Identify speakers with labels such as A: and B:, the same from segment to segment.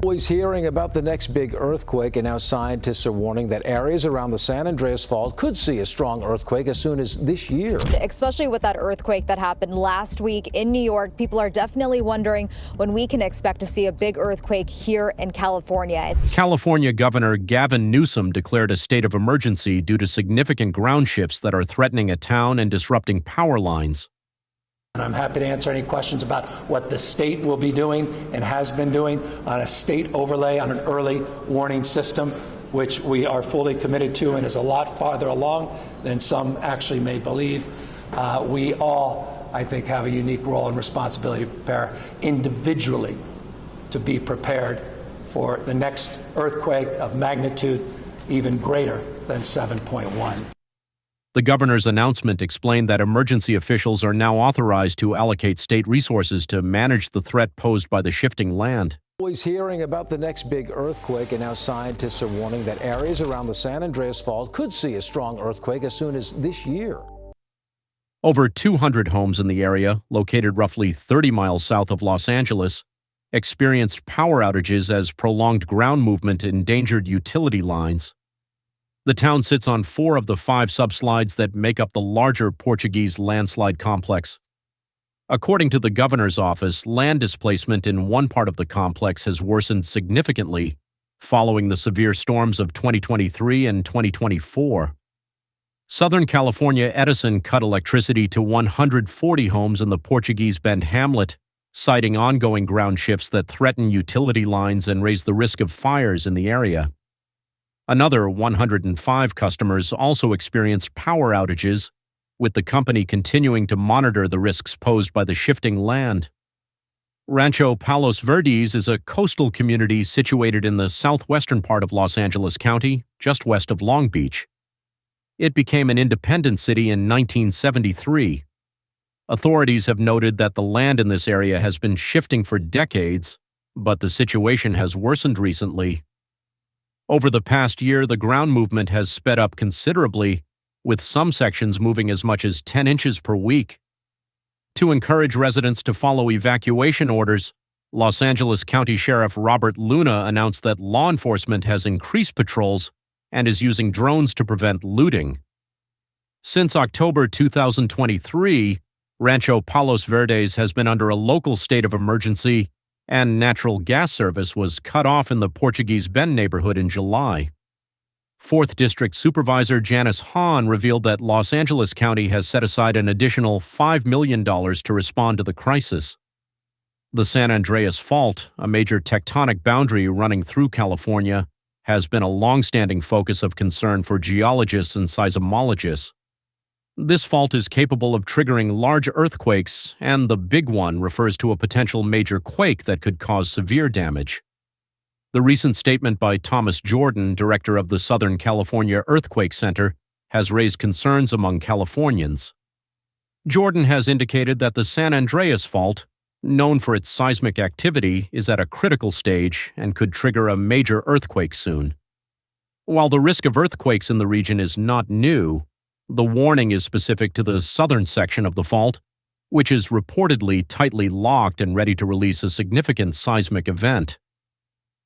A: Always hearing about the next big earthquake, and now scientists are warning that areas around the San Andreas Fault could see a strong earthquake as soon as this year.
B: Especially with that earthquake that happened last week in New York, people are definitely wondering when we can expect to see a big earthquake here in California.
C: California Governor Gavin Newsom declared a state of emergency due to significant ground shifts that are threatening a town and disrupting power lines.
D: And I'm happy to answer any questions about what the state will be doing and has been doing on a state overlay on an early warning system, which we are fully committed to and is a lot farther along than some actually may believe. We all, I think, have a unique role and responsibility to prepare individually to be prepared for the next earthquake of magnitude even greater than 7.1.
C: The governor's announcement explained that emergency officials are now authorized to allocate state resources to manage the threat posed by the shifting land.
A: Always hearing about the next big earthquake, and now scientists are warning that areas around the San Andreas Fault could see a strong earthquake as soon as this year.
C: Over 200 homes in the area, located roughly 30 miles south of Los Angeles, experienced power outages as prolonged ground movement endangered utility lines. The town sits on 4 of the 5 subslides that make up the larger Portuguese landslide complex. According to the governor's office, land displacement in one part of the complex has worsened significantly following the severe storms of 2023 and 2024. Southern California Edison cut electricity to 140 homes in the Portuguese Bend hamlet, citing ongoing ground shifts that threaten utility lines and raise the risk of fires in the area. Another 105 customers also experienced power outages, with the company continuing to monitor the risks posed by the shifting land. Rancho Palos Verdes is a coastal community situated in the southwestern part of Los Angeles County, just west of Long Beach. It became an independent city in 1973. Authorities have noted that the land in this area has been shifting for decades, but the situation has worsened recently. Over the past year, the ground movement has sped up considerably, with some sections moving as much as 10 inches per week. To encourage residents to follow evacuation orders, Los Angeles County Sheriff Robert Luna announced that law enforcement has increased patrols and is using drones to prevent looting. Since October 2023, Rancho Palos Verdes has been under a local state of emergency, and natural gas service was cut off in the Portuguese Bend neighborhood in July. 4th District Supervisor Janice Hahn revealed that Los Angeles County has set aside an additional $5 million to respond to the crisis. The San Andreas Fault, a major tectonic boundary running through California, has been a long-standing focus of concern for geologists and seismologists. This fault is capable of triggering large earthquakes, and the big one refers to a potential major quake that could cause severe damage. The recent statement by Thomas Jordan, director of the Southern California Earthquake Center, has raised concerns among Californians. Jordan has indicated that the San Andreas Fault, known for its seismic activity, is at a critical stage and could trigger a major earthquake soon. While the risk of earthquakes in the region is not new, the warning is specific to the southern section of the fault, which is reportedly tightly locked and ready to release a significant seismic event.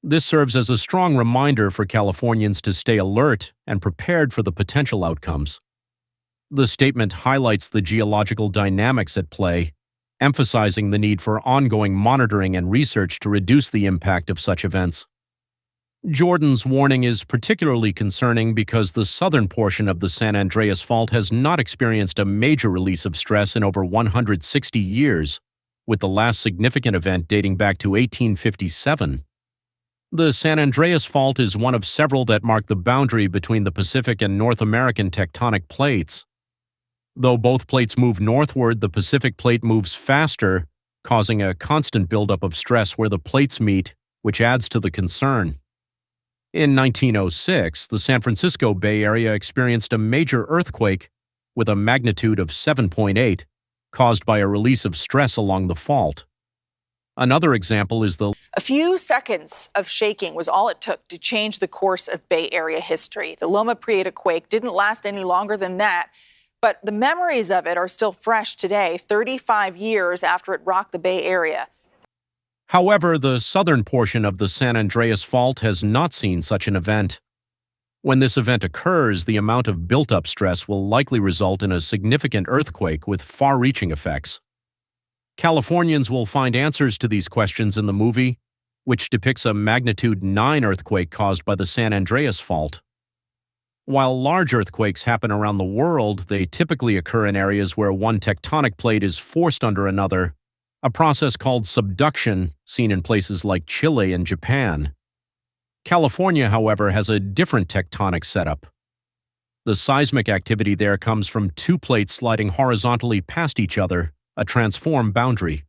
C: This serves as a strong reminder for Californians to stay alert and prepared for the potential outcomes. The statement highlights the geological dynamics at play, emphasizing the need for ongoing monitoring and research to reduce the impact of such events. Jordan's warning is particularly concerning because the southern portion of the San Andreas Fault has not experienced a major release of stress in over 160 years, with the last significant event dating back to 1857. The San Andreas Fault is one of several that mark the boundary between the Pacific and North American tectonic plates. Though both plates move northward, the Pacific plate moves faster, causing a constant buildup of stress where the plates meet, which adds to the concern. In 1906, the San Francisco Bay Area experienced a major earthquake with a magnitude of 7.8, caused by a release of stress along the fault. Another example is
E: A few seconds of shaking was all it took to change the course of Bay Area history. The Loma Prieta quake didn't last any longer than that, but the memories of it are still fresh today, 35 years after it rocked the Bay Area.
C: However, the southern portion of the San Andreas Fault has not seen such an event. When this event occurs, the amount of built-up stress will likely result in a significant earthquake with far-reaching effects. Californians will find answers to these questions in the movie, which depicts a magnitude 9 earthquake caused by the San Andreas Fault. While large earthquakes happen around the world, they typically occur in areas where one tectonic plate is forced under another, a process called subduction seen in places like Chile and Japan. California, however, has a different tectonic setup. The seismic activity there comes from two plates sliding horizontally past each other, a transform boundary.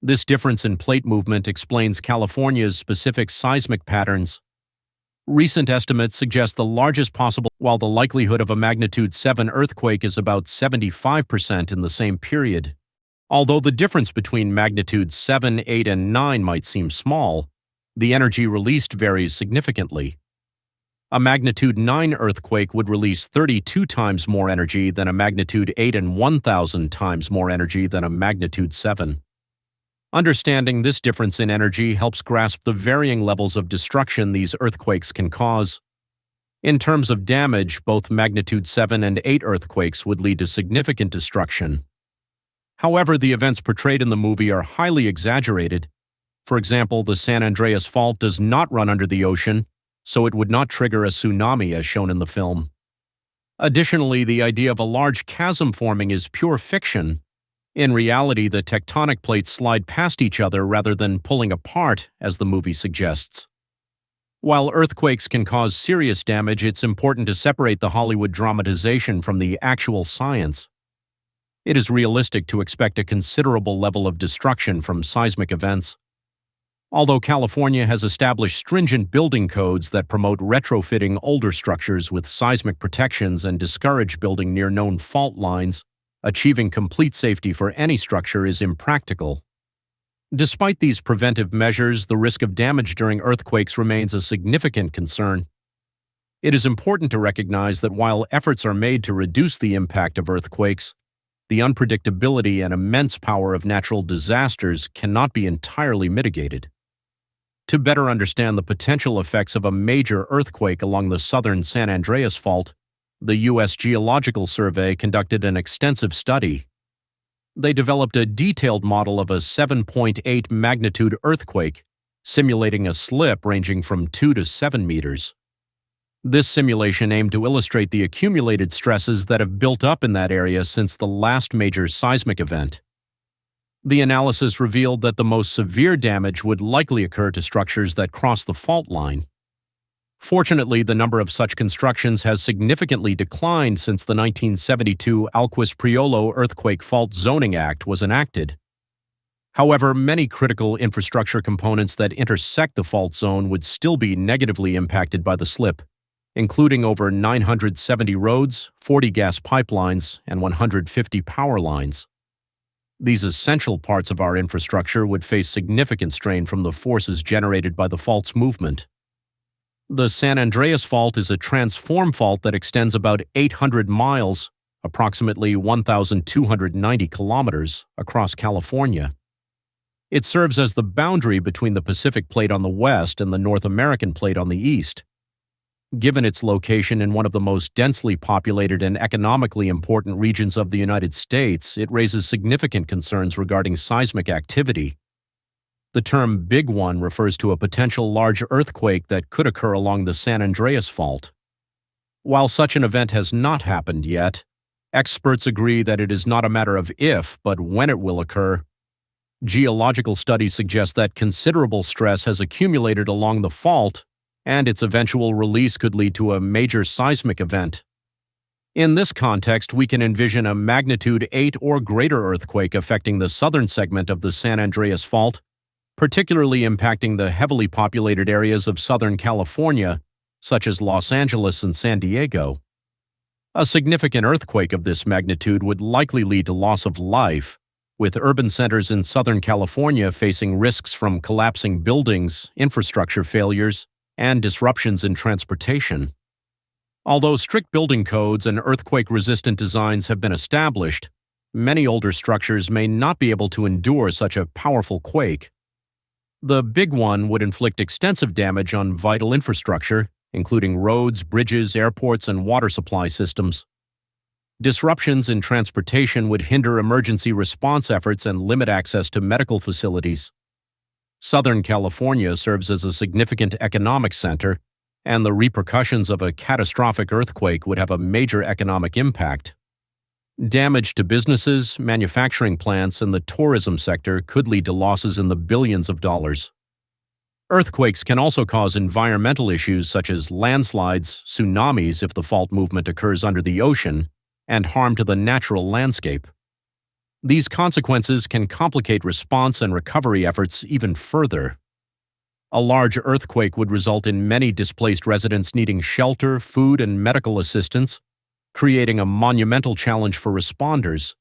C: This difference in plate movement explains California's specific seismic patterns. Recent estimates suggest the largest possible, while the likelihood of a magnitude 7 earthquake is about 75% in the same period. Although the difference between magnitudes 7, 8, and 9 might seem small, the energy released varies significantly. A magnitude 9 earthquake would release 32 times more energy than a magnitude 8 and 1,000 times more energy than a magnitude 7. Understanding this difference in energy helps grasp the varying levels of destruction these earthquakes can cause. In terms of damage, both magnitude 7 and 8 earthquakes would lead to significant destruction. However, the events portrayed in the movie are highly exaggerated. For example, the San Andreas Fault does not run under the ocean, so it would not trigger a tsunami as shown in the film. Additionally, the idea of a large chasm forming is pure fiction. In reality, the tectonic plates slide past each other rather than pulling apart, as the movie suggests. While earthquakes can cause serious damage, it's important to separate the Hollywood dramatization from the actual science. It is realistic to expect a considerable level of destruction from seismic events. Although California has established stringent building codes that promote retrofitting older structures with seismic protections and discourage building near known fault lines, achieving complete safety for any structure is impractical. Despite these preventive measures, the risk of damage during earthquakes remains a significant concern. It is important to recognize that while efforts are made to reduce the impact of earthquakes, the unpredictability and immense power of natural disasters cannot be entirely mitigated. To better understand the potential effects of a major earthquake along the southern San Andreas Fault, the U.S. Geological Survey conducted an extensive study. They developed a detailed model of a 7.8 magnitude earthquake, simulating a slip ranging from 2 to 7 meters. This simulation aimed to illustrate the accumulated stresses that have built up in that area since the last major seismic event. The analysis revealed that the most severe damage would likely occur to structures that cross the fault line. Fortunately, the number of such constructions has significantly declined since the 1972 Alquist-Priolo Earthquake Fault Zoning Act was enacted. However, many critical infrastructure components that intersect the fault zone would still be negatively impacted by the slip, including over 970 roads, 40 gas pipelines, and 150 power lines. These essential parts of our infrastructure would face significant strain from the forces generated by the fault's movement. The San Andreas Fault is a transform fault that extends about 800 miles, approximately 1,290 kilometers, across California. It serves as the boundary between the Pacific Plate on the west and the North American Plate on the east. Given its location in one of the most densely populated and economically important regions of the United States, it raises significant concerns regarding seismic activity. The term Big One refers to a potential large earthquake that could occur along the San Andreas Fault. While such an event has not happened yet, experts agree that it is not a matter of if, but when it will occur. Geological studies suggest that considerable stress has accumulated along the fault, and its eventual release could lead to a major seismic event. In this context, we can envision a magnitude 8 or greater earthquake affecting the southern segment of the San Andreas Fault, particularly impacting the heavily populated areas of Southern California, such as Los Angeles and San Diego. A significant earthquake of this magnitude would likely lead to loss of life, with urban centers in Southern California facing risks from collapsing buildings, infrastructure failures, and disruptions in transportation. Although strict building codes and earthquake-resistant designs have been established, many older structures may not be able to endure such a powerful quake. The big one would inflict extensive damage on vital infrastructure, including roads, bridges, airports, and water supply systems. Disruptions in transportation would hinder emergency response efforts and limit access to medical facilities. Southern California serves as a significant economic center, and the repercussions of a catastrophic earthquake would have a major economic impact. Damage to businesses, manufacturing plants, and the tourism sector could lead to losses in the billions of dollars. Earthquakes can also cause environmental issues such as landslides, tsunamis if the fault movement occurs under the ocean, and harm to the natural landscape. These consequences can complicate response and recovery efforts even further. A large earthquake would result in many displaced residents needing shelter, food, and medical assistance, creating a monumental challenge for responders.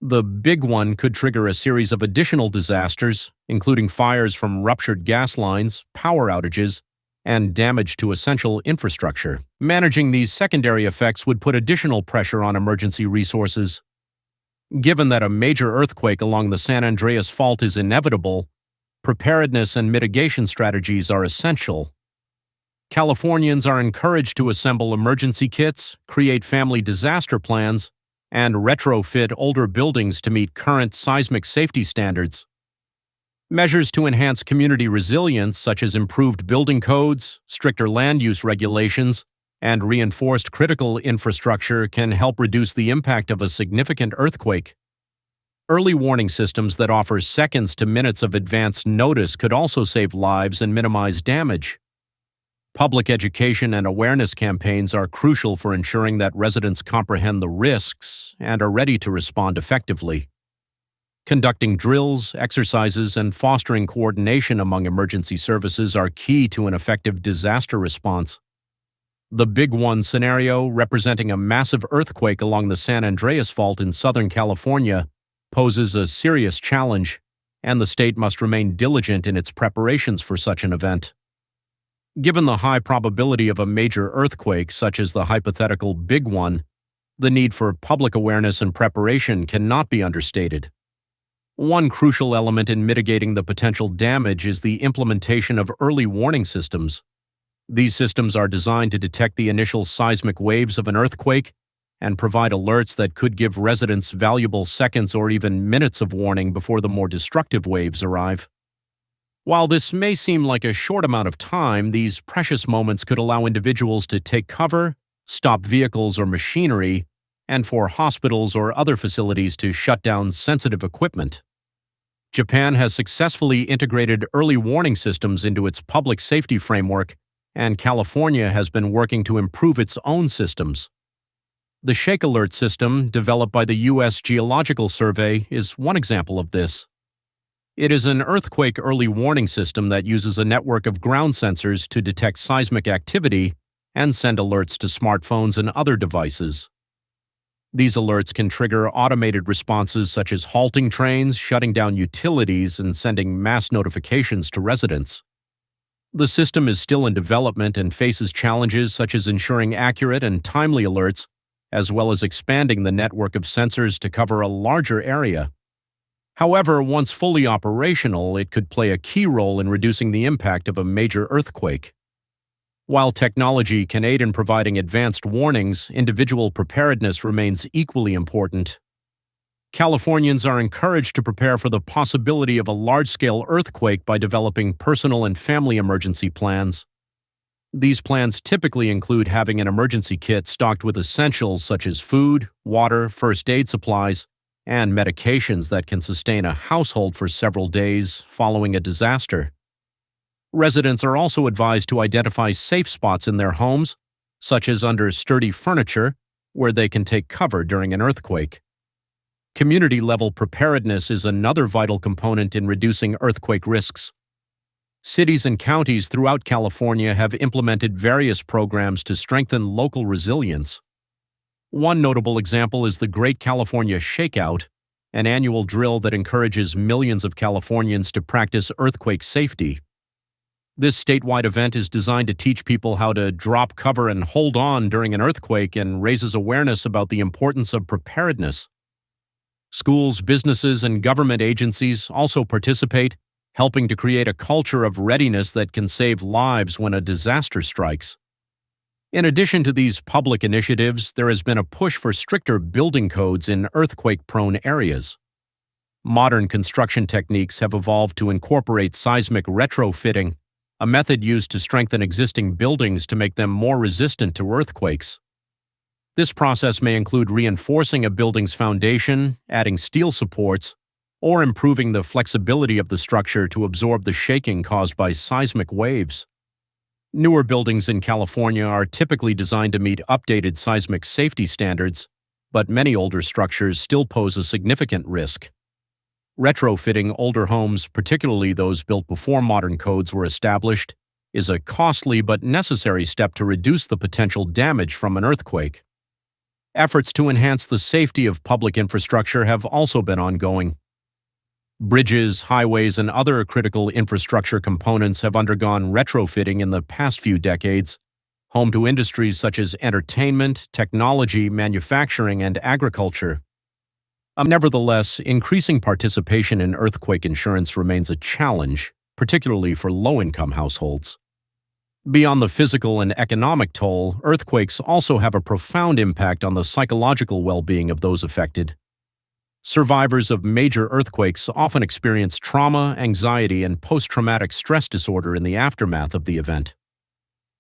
C: The big one could trigger a series of additional disasters, including fires from ruptured gas lines, power outages, and damage to essential infrastructure. Managing these secondary effects would put additional pressure on emergency resources. Given that a major earthquake along the San Andreas Fault is inevitable, preparedness and mitigation strategies are essential. Californians are encouraged to assemble emergency kits, create family disaster plans, and retrofit older buildings to meet current seismic safety standards. Measures to enhance community resilience, such as improved building codes, stricter land use regulations, and reinforced critical infrastructure, can help reduce the impact of a significant earthquake. Early warning systems that offer seconds to minutes of advance notice could also save lives and minimize damage. Public education and awareness campaigns are crucial for ensuring that residents comprehend the risks and are ready to respond effectively. Conducting drills, exercises, and fostering coordination among emergency services are key to an effective disaster response. The Big One scenario, representing a massive earthquake along the San Andreas Fault in Southern California, poses a serious challenge, and the state must remain diligent in its preparations for such an event. Given the high probability of a major earthquake, such as the hypothetical Big One, the need for public awareness and preparation cannot be understated. One crucial element in mitigating the potential damage is the implementation of early warning systems. These systems are designed to detect the initial seismic waves of an earthquake and provide alerts that could give residents valuable seconds or even minutes of warning before the more destructive waves arrive. While this may seem like a short amount of time, these precious moments could allow individuals to take cover, stop vehicles or machinery, and for hospitals or other facilities to shut down sensitive equipment. Japan has successfully integrated early warning systems into its public safety framework, and California has been working to improve its own systems. The Shake Alert system, developed by the U.S. Geological Survey, is one example of this. It is an earthquake early warning system that uses a network of ground sensors to detect seismic activity and send alerts to smartphones and other devices. These alerts can trigger automated responses such as halting trains, shutting down utilities, and sending mass notifications to residents. The system is still in development and faces challenges such as ensuring accurate and timely alerts, as well as expanding the network of sensors to cover a larger area. However, once fully operational, it could play a key role in reducing the impact of a major earthquake. While technology can aid in providing advanced warnings, individual preparedness remains equally important. Californians are encouraged to prepare for the possibility of a large-scale earthquake by developing personal and family emergency plans. These plans typically include having an emergency kit stocked with essentials such as food, water, first aid supplies, and medications that can sustain a household for several days following a disaster. Residents are also advised to identify safe spots in their homes, such as under sturdy furniture, where they can take cover during an earthquake. Community-level preparedness is another vital component in reducing earthquake risks. Cities and counties throughout California have implemented various programs to strengthen local resilience. One notable example is the Great California Shakeout, an annual drill that encourages millions of Californians to practice earthquake safety. This statewide event is designed to teach people how to drop cover and hold on during an earthquake and raises awareness about the importance of preparedness. Schools, businesses, and government agencies also participate, helping to create a culture of readiness that can save lives when a disaster strikes. In addition to these public initiatives, there has been a push for stricter building codes in earthquake-prone areas. Modern construction techniques have evolved to incorporate seismic retrofitting, a method used to strengthen existing buildings to make them more resistant to earthquakes. This process may include reinforcing a building's foundation, adding steel supports, or improving the flexibility of the structure to absorb the shaking caused by seismic waves. Newer buildings in California are typically designed to meet updated seismic safety standards, but many older structures still pose a significant risk. Retrofitting older homes, particularly those built before modern codes were established, is a costly but necessary step to reduce the potential damage from an earthquake. Efforts to enhance the safety of public infrastructure have also been ongoing. Bridges, highways, and other critical infrastructure components have undergone retrofitting in the past few decades, home to industries such as entertainment, technology, manufacturing, and agriculture. Nevertheless, increasing participation in earthquake insurance remains a challenge, particularly for low-income households. Beyond the physical and economic toll, earthquakes also have a profound impact on the psychological well-being of those affected. Survivors of major earthquakes often experience trauma, anxiety, and post-traumatic stress disorder in the aftermath of the event.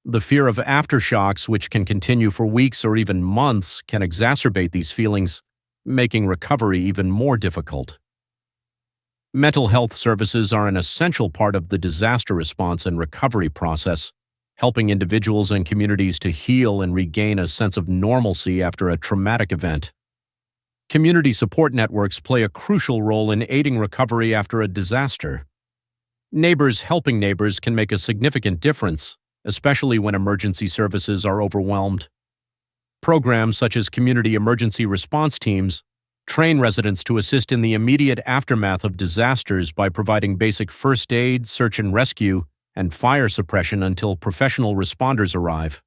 C: The fear of aftershocks, which can continue for weeks or even months, can exacerbate these feelings, making recovery even more difficult. Mental health services are an essential part of the disaster response and recovery process, helping individuals and communities to heal and regain a sense of normalcy after a traumatic event. Community support networks play a crucial role in aiding recovery after a disaster. Neighbors helping neighbors can make a significant difference, especially when emergency services are overwhelmed. Programs such as community emergency response teams train residents to assist in the immediate aftermath of disasters by providing basic first aid, search and rescue, and fire suppression until professional responders arrive.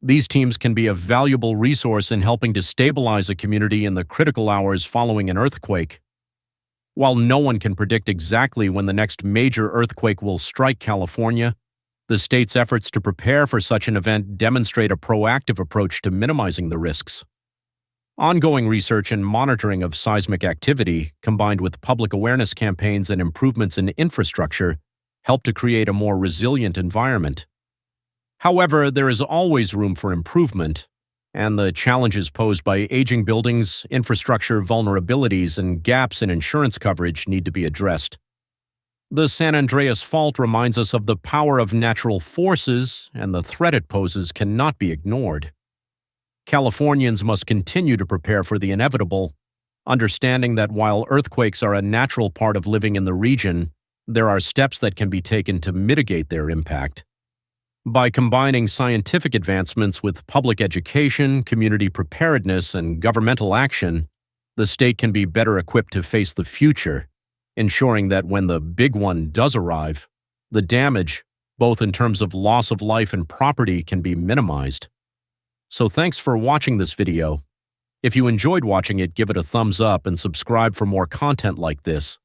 C: These teams can be a valuable resource in helping to stabilize a community in the critical hours following an earthquake. While no one can predict exactly when the next major earthquake will strike California, the state's efforts to prepare for such an event demonstrate a proactive approach to minimizing the risks. Ongoing research and monitoring of seismic activity, combined with public awareness campaigns and improvements in infrastructure, help to create a more resilient environment. However, there is always room for improvement, and the challenges posed by aging buildings, infrastructure vulnerabilities, and gaps in insurance coverage need to be addressed. The San Andreas Fault reminds us of the power of natural forces, and the threat it poses cannot be ignored. Californians must continue to prepare for the inevitable, understanding that while earthquakes are a natural part of living in the region, there are steps that can be taken to mitigate their impact. By combining scientific advancements with public education, community preparedness, and governmental action, the state can be better equipped to face the future, ensuring that when the big one does arrive, the damage, both in terms of loss of life and property, can be minimized. So thanks for watching this video. If you enjoyed watching it, give it a thumbs up and subscribe for more content like this.